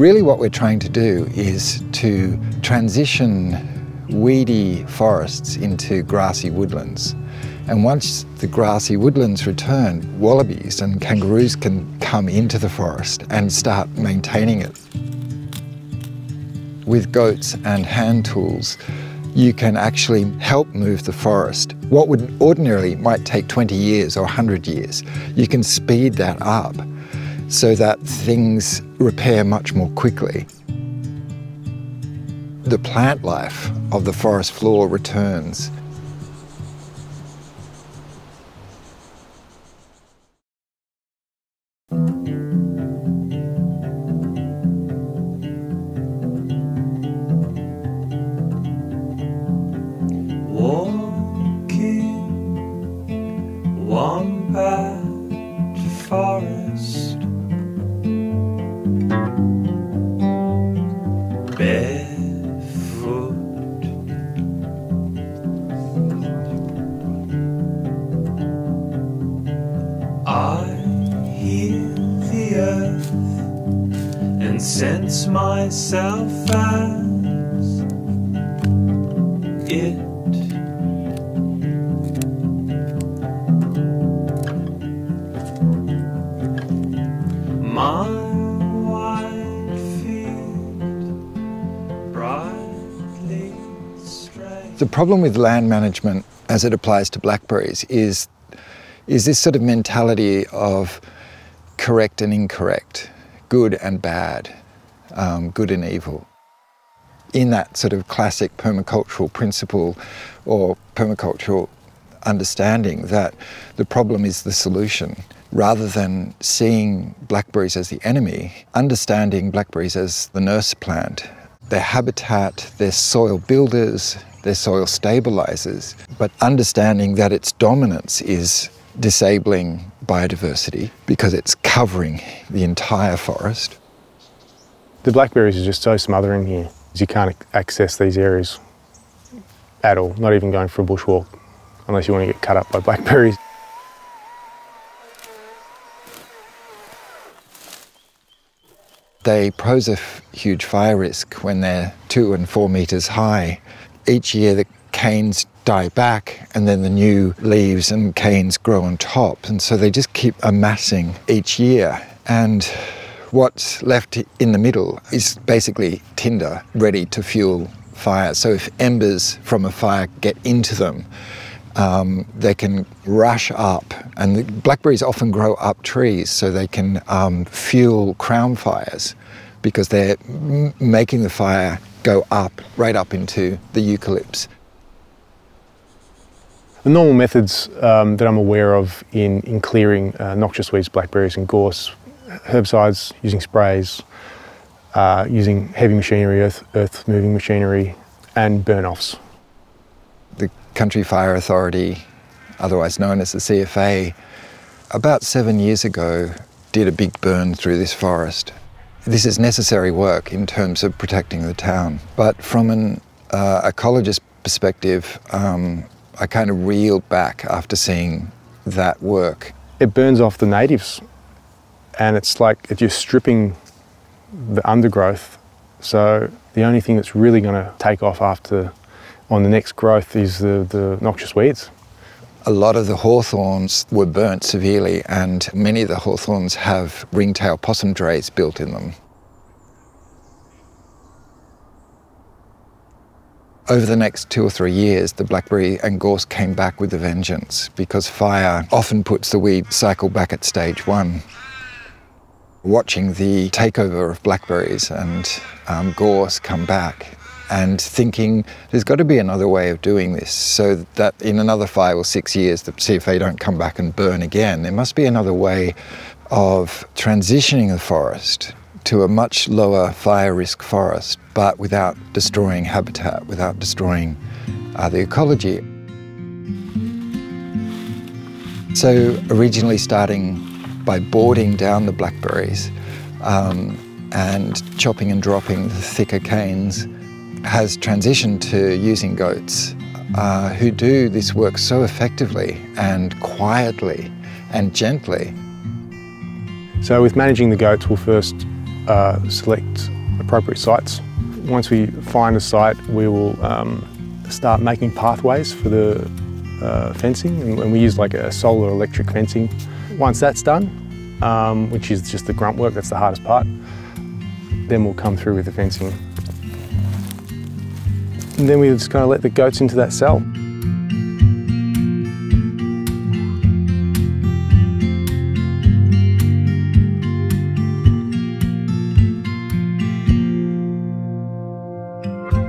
Really what we're trying to do is to transition weedy forests into grassy woodlands. And once the grassy woodlands return, wallabies and kangaroos can come into the forest and start maintaining it. With goats and hand tools, you can actually help move the forest. What would ordinarily might take 20 years or 100 years, you can speed that up so that things repair much more quickly. The plant life of the forest floor returns. Walking one patch of forest, barefoot, I hear the earth and sense myself as it. My wide field, brightly straight. The problem with land management as it applies to blackberries is this sort of mentality of correct and incorrect, good and bad, good and evil. In that sort of classic permacultural principle or permacultural understanding that the problem is the solution, rather than seeing blackberries as the enemy, understanding blackberries as the nurse plant, their habitat, their soil builders, their soil stabilizers, but understanding that its dominance is disabling biodiversity because it's covering the entire forest. The blackberries are just so smothering here. You can't access these areas at all, not even going for a bushwalk, unless you want to get cut up by blackberries. They pose a huge fire risk when they're 2 and 4 metres high. Each year the canes die back and then the new leaves and canes grow on top, and so they just keep amassing each year. And what's left in the middle is basically tinder ready to fuel fire. So if embers from a fire get into them, they can rush up, and the blackberries often grow up trees so they can fuel crown fires because they're making the fire go up, right up into the eucalypts. The normal methods that I'm aware of in clearing noxious weeds, blackberries and gorse, herbicides, using sprays, using heavy machinery, earth moving machinery, and burn-offs. The Country Fire Authority, otherwise known as the CFA, about 7 years ago did a big burn through this forest. This is necessary work in terms of protecting the town, but from an ecologist perspective, I kind of reeled back after seeing that work. It burns off the natives, and it's like it's just stripping the undergrowth, so the only thing that's really going to take off on the next growth is the noxious weeds. A lot of the hawthorns were burnt severely, and many of the hawthorns have ringtail possum drays built in them. Over the next 2 or 3 years, the blackberry and gorse came back with a vengeance because fire often puts the weed cycle back at stage 1. Watching the takeover of blackberries and gorse come back, and thinking there's got to be another way of doing this so that in another 5 or 6 years the CFA don't come back and burn again. There must be another way of transitioning the forest to a much lower fire risk forest, but without destroying habitat, without destroying the ecology. So originally starting by boarding down the blackberries and chopping and dropping the thicker canes, has transitioned to using goats who do this work so effectively and quietly and gently. So with managing the goats, we'll first select appropriate sites. Once we find a site, we will start making pathways for the fencing, and we use like a solar electric fencing. Once that's done, which is just the grunt work, that's the hardest part, then we'll come through with the fencing. And then we just kind of let the goats into that cell.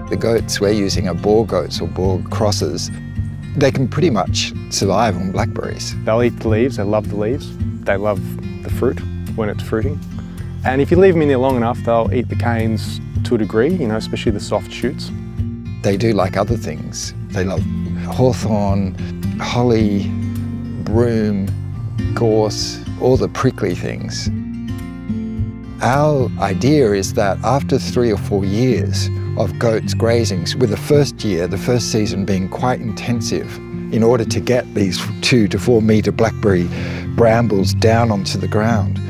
The goats we're using are boar goats or boar crosses. They can pretty much survive on blackberries. They'll eat the leaves, they love the leaves. They love the fruit when it's fruiting. And if you leave them in there long enough, they'll eat the canes to a degree, you know, especially the soft shoots. They do like other things. They love hawthorn, holly, broom, gorse, all the prickly things. Our idea is that after 3 or 4 years of goats grazing, with the first year, the first season being quite intensive, in order to get these 2 to 4 metre blackberry brambles down onto the ground,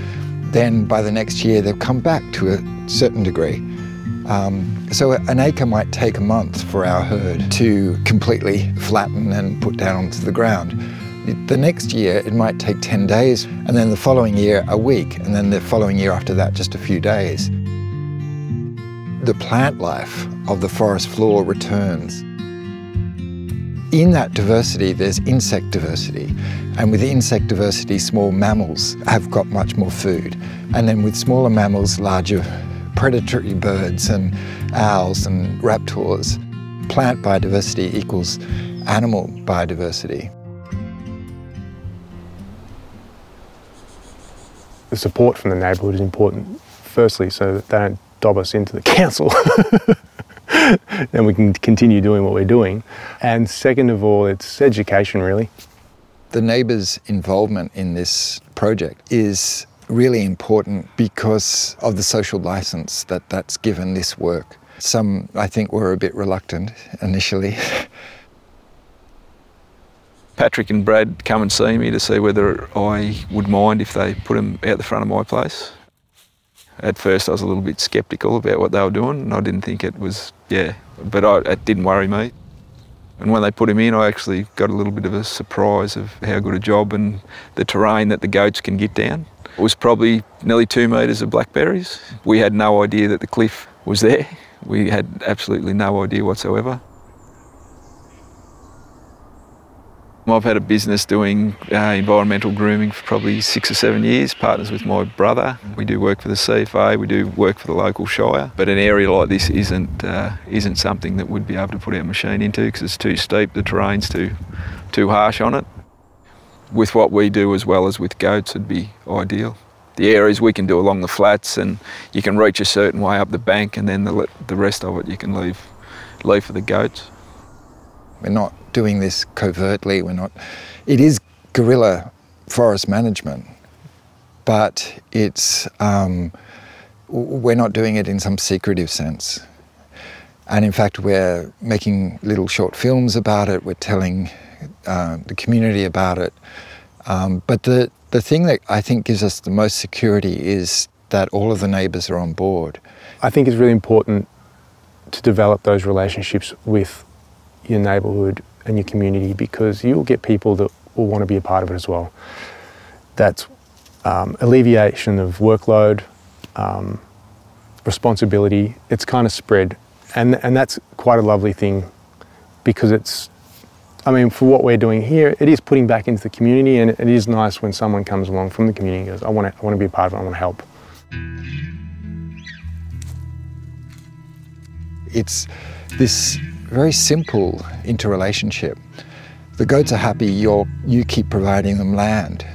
then by the next year they'll come back to a certain degree. So an acre might take a month for our herd to completely flatten and put down onto the ground. The next year it might take 10 days, and then the following year a week, and then the following year after that just a few days. The plant life of the forest floor returns. In that diversity there's insect diversity, and with insect diversity small mammals have got much more food, and then with smaller mammals larger predatory birds and owls and raptors. Plant biodiversity equals animal biodiversity. The support from the neighbourhood is important, firstly so that they don't dob us into the council. Then we can continue doing what we're doing. And second of all, it's education really. The neighbours' involvement in this project is really important because of the social licence that's given this work. Some, I think, were a bit reluctant initially. Patrick and Brad come and see me to see whether I would mind if they put them out the front of my place. At first I was a little bit sceptical about what they were doing, and I didn't think it was, but it didn't worry me. And when they put him in, I actually got a little bit of a surprise of how good a job and the terrain that the goats can get down. It was probably nearly 2 metres of blackberries. We had no idea that the cliff was there. We had absolutely no idea whatsoever. I've had a business doing environmental grooming for probably 6 or 7 years, partners with my brother. We do work for the CFA, we do work for the local shire, but an area like this isn't something that we'd be able to put our machine into because it's too steep, the terrain's too harsh on it. With what we do as well as with goats, it'd be ideal. The areas we can do along the flats, and you can reach a certain way up the bank, and then the rest of it you can leave for the goats. We're not doing this covertly, it is guerrilla forest management, but it's, we're not doing it in some secretive sense. And in fact, we're making little short films about it, we're telling the community about it. But the thing that I think gives us the most security is that all of the neighbours are on board. I think it's really important to develop those relationships with your neighbourhood and your community, because you'll get people that will want to be a part of it as well. That's alleviation of workload, responsibility. It's kind of spread, and that's quite a lovely thing, because it's, I mean, for what we're doing here, it is putting back into the community, and it is nice when someone comes along from the community and goes, I want to be a part of it, I want to help. It's this very simple interrelationship. The goats are happy you keep providing them land,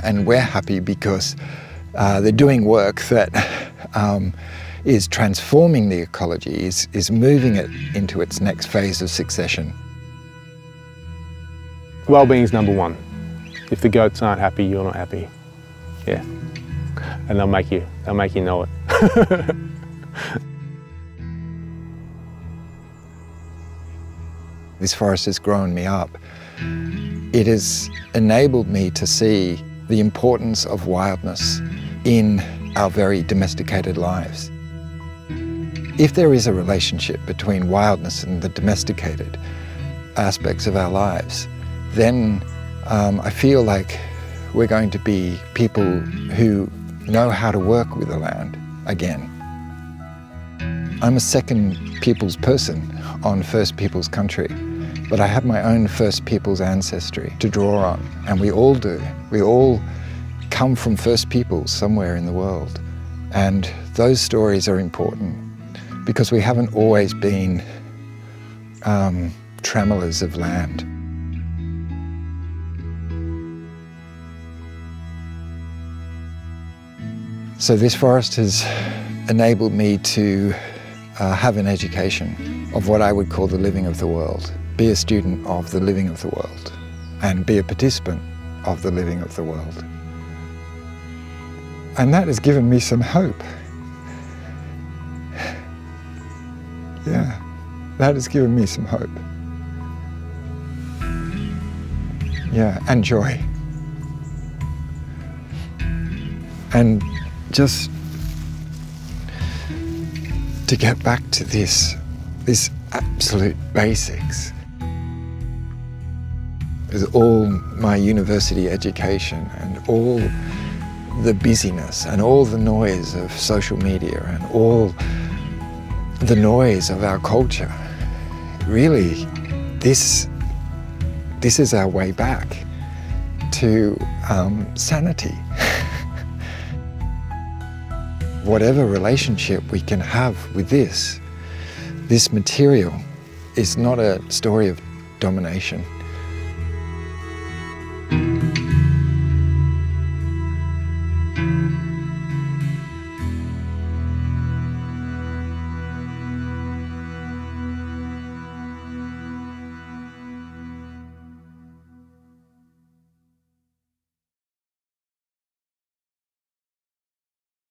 and we're happy because they're doing work that is transforming the ecology, is moving it into its next phase of succession. Wellbeing is number one. If the goats aren't happy, you're not happy. Yeah, and they'll make you know it. This forest has grown me up. It has enabled me to see the importance of wildness in our very domesticated lives. If there is a relationship between wildness and the domesticated aspects of our lives, then I feel like we're going to be people who know how to work with the land again. I'm a second peoples person on First Peoples country, but I have my own First Peoples ancestry to draw on, and we all do. We all come from First Peoples somewhere in the world, and those stories are important because we haven't always been trammelers of land. So this forest has enabled me to have an education of what I would call the living of the world, be a student of the living of the world, and be a participant of the living of the world. And that has given me some hope. Yeah, that has given me some hope. Yeah, and joy. And just to get back to this absolute basics. With all my university education and all the busyness and all the noise of social media and all the noise of our culture, really, this is our way back to sanity. Whatever relationship we can have with this material is not a story of domination.